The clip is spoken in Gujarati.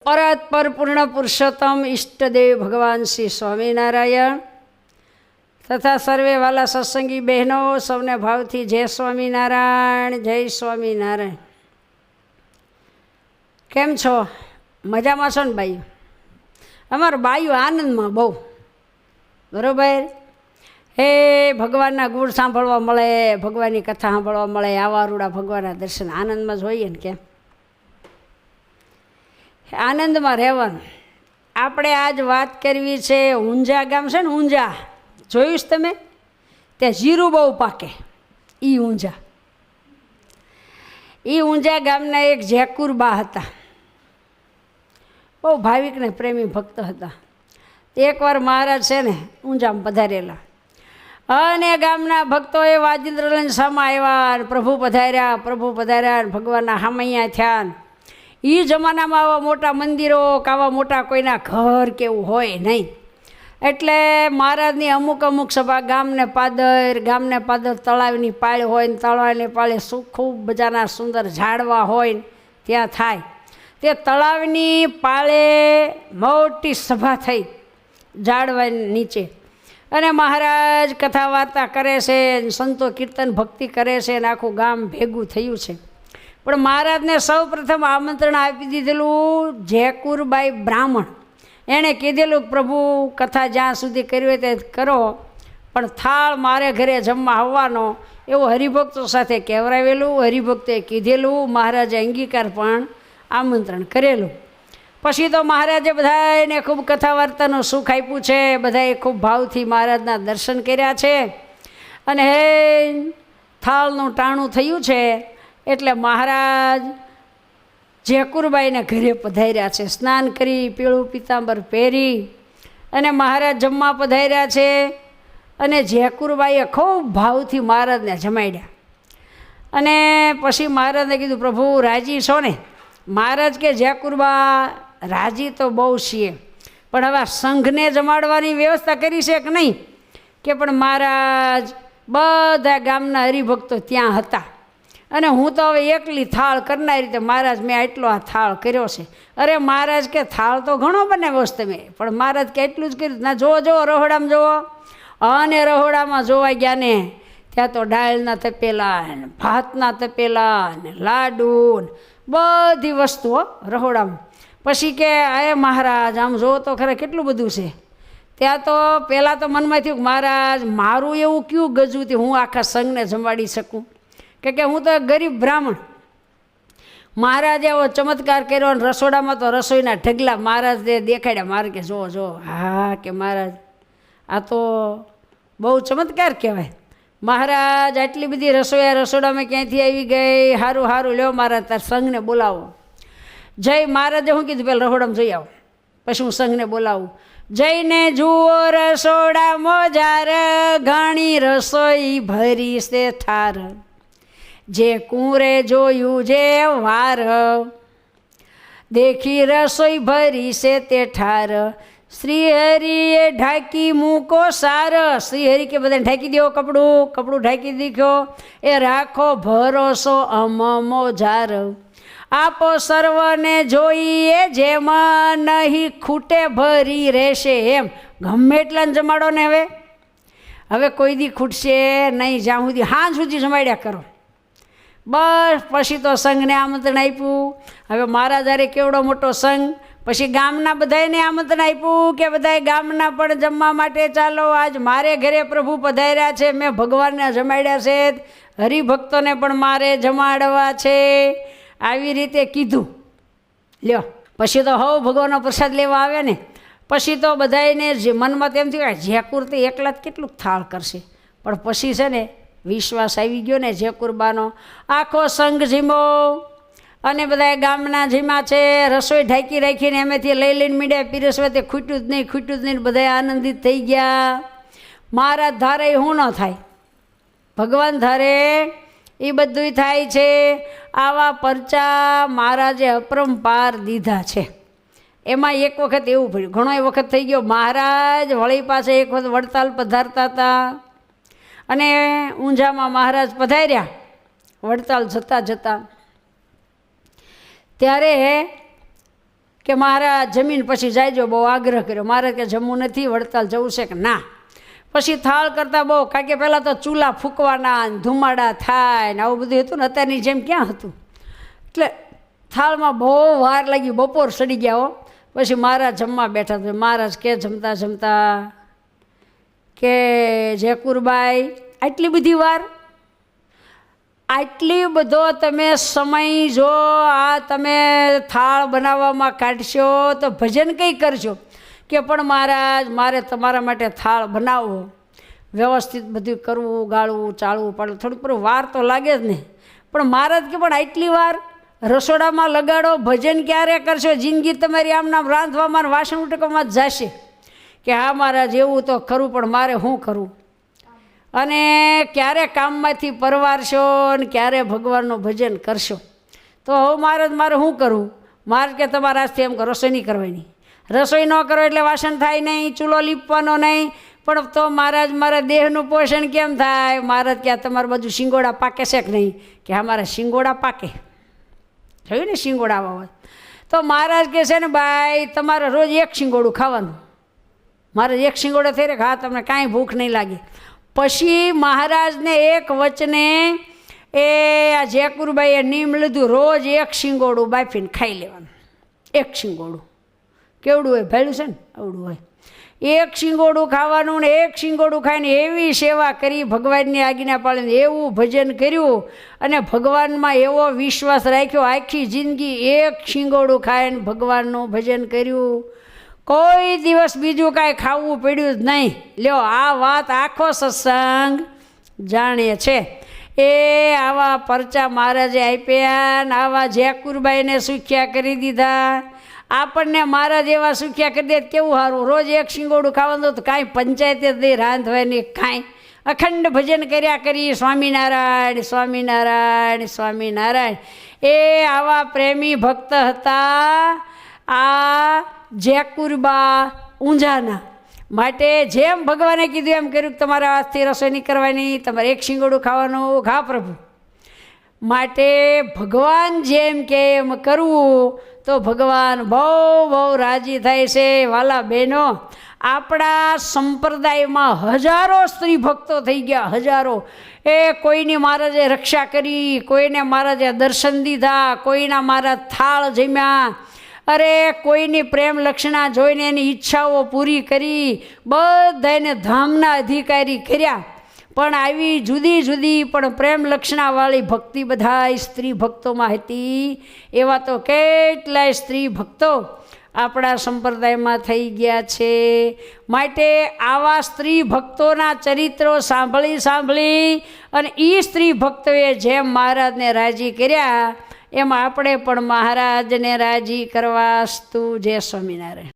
પરત પરપૂર્ણ પુરુષોત્તમ ઈષ્ટદેવ ભગવાન શ્રી સ્વામિનારાયણ તથા સર્વે વાલા સત્સંગી બહેનો સૌને ભાવથી જય સ્વામિનારાયણ, જય સ્વામિનારાયણ. કેમ છો? મજામાં છો ને બાઈઓ? અમારા બાઈઓ આનંદમાં બહુ, બરાબર. હે ભગવાનના ગુણ સાંભળવા મળે, ભગવાનની કથા સાંભળવા મળે, આવા રૂડા ભગવાનના દર્શન આનંદમાં જોઈએ ને. કેમ આનંદમાં રહેવાનું. આપણે આજ વાત કરવી છે ઊંઝા ગામ છે ને, ઊંઝા જોયું છે તમે? ત્યાં જીરું બહુ પાકે. ઊંઝા ગામના એક જેકુરબા હતા, બહુ ભાવિકને પ્રેમી ભક્ત હતા. એકવાર મહારાજ છે ને ઊંઝામાં પધારેલા અને ગામના ભક્તોએ વાજિંદ્ર લઈને સામા આવ્યા, પ્રભુ પધાર્યા, ભગવાનના હામૈયા થયા. એ જમાનામાં આવા મોટા મંદિરો આવા મોટા કોઈના ઘર કેવું હોય નહીં. એટલે મહારાજની અમુક સભા ગામને પાદર તળાવની પાળ હોય ને, તળાવની પાળે ખૂબ બજારના સુંદર ઝાડવા હોય ને ત્યાં થાય. તે તળાવની પાળે મોટી સભા થઈ ઝાડવા નીચે, અને મહારાજ કથા વાર્તા કરે છે, સંતો કીર્તન ભક્તિ કરે છે, અને આખું ગામ ભેગું થયું છે. પણ મહારાજને સૌ પ્રથમ આમંત્રણ આપી દીધેલું જેકુરબાઈ બ્રાહ્મણ. એણે કીધેલું પ્રભુ કથા જ્યાં સુધી કરી હોય તે કરો, પણ થાળ મારે ઘરે જમવા આવવાનો એવું હરિભક્તો સાથે કહેવરાવેલું. હરિભક્તોએ કીધેલું, મહારાજે અંગીકાર પણ આમંત્રણ કરેલું. પછી તો મહારાજે બધાને ખૂબ કથા વાર્તાનું સુખ આપ્યું છે. બધાએ ખૂબ ભાવથી મહારાજના દર્શન કર્યા છે. અને હે થાળનું ટાણું થયું છે એટલે મહારાજ જેકુરબાઈને ઘરે પધાર્યા છે. સ્નાન કરી, પીળું પીતાંબર પહેરી અને મહારાજ જમવા પધાર્યા છે. અને જેકુરબાઈએ ખૂબ ભાવથી મહારાજને જમાડ્યા. અને પછી મહારાજને કીધું, પ્રભુ રાજી છો ને? મહારાજ કે જેકુરબા રાજી તો બહુ છીએ, પણ હવે સંઘને જમાડવાની વ્યવસ્થા કરી છે કે નહીં? કે પણ મહારાજ બધા ગામના હરિભક્તો ત્યાં હતા, અને હું તો હવે એકલી થાળ કરનારી રીતે મહારાજ મેં આટલો આ થાળ કર્યો છે. અરે મહારાજ કે થાળ તો ઘણો બનાવ્યો છે તમે, પણ મહારાજ કે એટલું જ કર્યું ના? જુઓ રહોડામાં જુઓ. અને રહોડામાં જોવા ગયા ને ત્યાં તો દાળના તપેલા ને, ભાતના તપેલા ને, લાડુ ને બધી વસ્તુઓ રહોડામાં. પછી કે અરે મહારાજ આમ જુઓ તો ખરા કેટલું બધું છે. ત્યાં તો પહેલાં તો મનમાં થયું કે મહારાજ મારું એવું કયું ગજું તે હું આખા સંઘને જમાડી શકું, કે હું તો ગરીબ બ્રાહ્મણ. મહારાજે એવો ચમત્કાર કર્યો, અને રસોડામાં તો રસોઈના ઢગલા મહારાજે દેખાડ્યા. મારે કે જો હા કે મહારાજ આ તો બહુ ચમત્કાર કહેવાય. મહારાજ આટલી બધી રસોડામાં ક્યાંથી આવી ગઈ? સારું લ્યો મહારાજ તાર સંઘને બોલાવો. જય મહારાજે શું કીધું? પહેલાં રસોડામાં જઈ આવો, પછી હું સંઘને બોલાવું. જઈને જુઓ રસોડા મોજાર, ઘણી રસોઈ ભરી છે થાર. જે કુંરે જોયું જે વાર, દેખી રસોઈ ભરી છે તે ઠાર. શ્રીહરિએ ઢાંકી મૂકો સાર. શ્રીહરિ કે બધાને ઢાંકી દો, કપડું ઢાંકી દીધો. એ રાખો ભરોસો અમમો જાર. આપો સર્વને જોઈએ જેમાં નહીં ખૂટે ભરી રહેશે એમ. ગમે એટલાને જમાડો ને હવે કોઈ દી ખૂટશે નહીં, જ્યાં સુધી હાંજ સુધી જમાડ્યા કરો. બસ પછી તો સંઘને આમંત્રણ આપ્યું. હવે મહારાજ હારે કેવડો મોટો સંઘ. પછી ગામના બધાને આમંત્રણ આપ્યું કે બધા ગામના પણ જમવા માટે ચાલો, આજ મારે ઘરે પ્રભુ પધાર્યા છે, મેં ભગવાનને જમાડ્યા છે, હરિભક્તોને પણ મારે જમાડવા છે. આવી રીતે કીધું. લ્યો પછી તો હવ ભગવાનનો પ્રસાદ લેવા આવે ને. પછી તો બધાને જે મનમાં તેમ થયું કે જેકુર તે એકલા જ કેટલું થાળ કરશે. પણ પછી છે ને વિશ્વાસ આવી ગયો ને જેકુરબાનો. આખો સંઘ જીમો અને બધા ગામના જીમા છે. રસોઈ ઢાંકી રાખીને એમેથી લઈને મીડ્યા પીરસવા. તે ખૂટ્યું જ નહીં. બધા આનંદિત થઈ ગયા. મહારાજ ધારે શું ન થાય, ભગવાન ધારે એ બધું થાય છે. આવા પરચા મહારાજે અપરંપાર દીધા છે. એમાં એક વખત એવું પડ્યું, ઘણો વખત થઈ ગયો. મહારાજ વળી પાસે એક વખત વડતાલ પધારતા હતા, અને ઊંઝામાં મહારાજ પધાર્યા. વડતાલ જતા ત્યારે કે મહારાજ જમીન પછી જાયજો, બહુ આગ્રહ કર્યો. મહારાજ કે જમવું નથી, વડતાલ જવું છે કે ના. પછી થાળ કરતાં બહુ, કારણ કે પહેલાં તો ચૂલા ફૂંકવાના, ધુમાડા થાય ને આવું બધું હતું ને, અત્યારની જેમ ક્યાં હતું. એટલે થાળમાં બહુ વાર લાગી, બપોર સડી ગયા હો. પછી મહારાજ જમવા બેઠા. તો મહારાજ કે જમતા જમતા કે જેકુરબાઈ આટલી બધી વાર, આટલી બધો તમે સમય જો આ તમે થાળ બનાવવામાં કાઢશો તો ભજન કંઈ કરશો. કે પણ મહારાજ મારે તમારા માટે થાળ બનાવવો, વ્યવસ્થિત બધું કરવું, ગાળવું, ચાળવું, પાડવું, થોડીક પર વાર તો લાગે જ ને. પણ મહારાજ કે પણ આટલી વાર રસોડામાં લગાડો, ભજન ક્યારે કરશો? જિંદગી તમારી આમ નામ રાંધવામાં વાસણ ઉટકવામાં જ જશે. કે હા મહારાજ એવું તો ખરું, પણ મારે શું કરવું? અને ક્યારે કામમાંથી પરવારશો અને ક્યારે ભગવાનનું ભજન કરશો? તો હવે મહારાજ મારે શું કરવું? મહારાજ કે તમારા આજથી એમ કરો, રસોઈ નહીં કરવાની. રસોઈ ન કરો એટલે વાસણ થાય નહીં, ચૂલો લીપવાનો નહીં. પણ તો મહારાજ મારા દેહનું પોષણ કેમ થાય? મહારાજ કે તમારું બધું શિંગોડા પાકે છે કે નહીં? કે હા મારા શિંગોડા પાકે. થયું ને શિંગોડા વાવવા. તો મહારાજ કહે છે ને ભાઈ તમારે રોજ એક શિંગોડું ખાવાનું. મહારાજ એક શિંગોડો થઈ રહે, હા તમને કાંઈ ભૂખ નહીં લાગે. પછી મહારાજને એક વચને એ આ જેકુરબાઈએ નિયમ લીધું, રોજ એક શિંગોડું બાફીને ખાઈ લેવાનું. એક શિંગોડું કેવડું હોય? ભેળું છે ને આવડું હોય. એક શિંગોડું ખાવાનું ને એક શિંગોડું ખાઈને એવી સેવા કરી, ભગવાનની આજ્ઞા પાડીને એવું ભજન કર્યું અને ભગવાનમાં એવો વિશ્વાસ રાખ્યો. આખી જિંદગી એક શિંગોડું ખાઈને ભગવાનનું ભજન કર્યું. કોઈ દિવસ બીજું કાંઈ ખાવું પડ્યું જ નહીં. લ્યો આ વાત આખો સત્સંગ જાણે છે. એ આવા પરચા મહારાજે આપ્યા ને આવા જેકુરબાઈને સુખ્યા કરી દીધા. આપણને મહારાજ એવા સુખ્યા કરી દે કેવું સારું. રોજ એક શિંગોડું ખાવાનું તો કાંઈ પંચાયતે જ નહીં, રાંધવાની કાંઈ. અખંડ ભજન કર્યા કરી, સ્વામિનારાયણ સ્વામિનારાયણ સ્વામિનારાયણ. એ આવા પ્રેમી ભક્ત હતા આ જેકુરબા ઊંઝાના. માટે જેમ ભગવાને કીધું એમ કર્યું. તમારા હાથથી રસોઈ નહીં કરવાની, તમારે એક શિંગોડું ખાવાનું. ઘા પ્રભુ માટે ભગવાન જેમ કે એમ કરવું તો ભગવાન બહુ બહુ રાજી થાય છે. વાલા બહેનો, આપણા સંપ્રદાયમાં હજારો સ્ત્રી ભક્તો થઈ ગયા, હજારો. એ કોઈની મહારાજે રક્ષા કરી, કોઈને મહારાજે દર્શન દીધા, કોઈના મહારાજ થાળ જમ્યા. અરે કોઈની પ્રેમ લક્ષણા જોઈને એની ઈચ્છાઓ પૂરી કરી, બધાને ધામના અધિકારી કર્યા. પણ આવી જુદી જુદી પણ પ્રેમ લક્ષણાવાળી ભક્તિ બધા સ્ત્રી ભક્તોમાં હતી. એવા તો કેટલાય સ્ત્રી ભક્તો આપણા સંપ્રદાયમાં થઈ ગયા છે. માટે આવા સ્ત્રી ભક્તોના ચરિત્રો સાંભળી સાંભળી અને એ સ્ત્રી ભક્તોએ જેમ મહારાજને રાજી કર્યા એમ આપણે પણ મહારાજને રાજી કરવા. સ્તુ જય સ્વામિનારાયણ.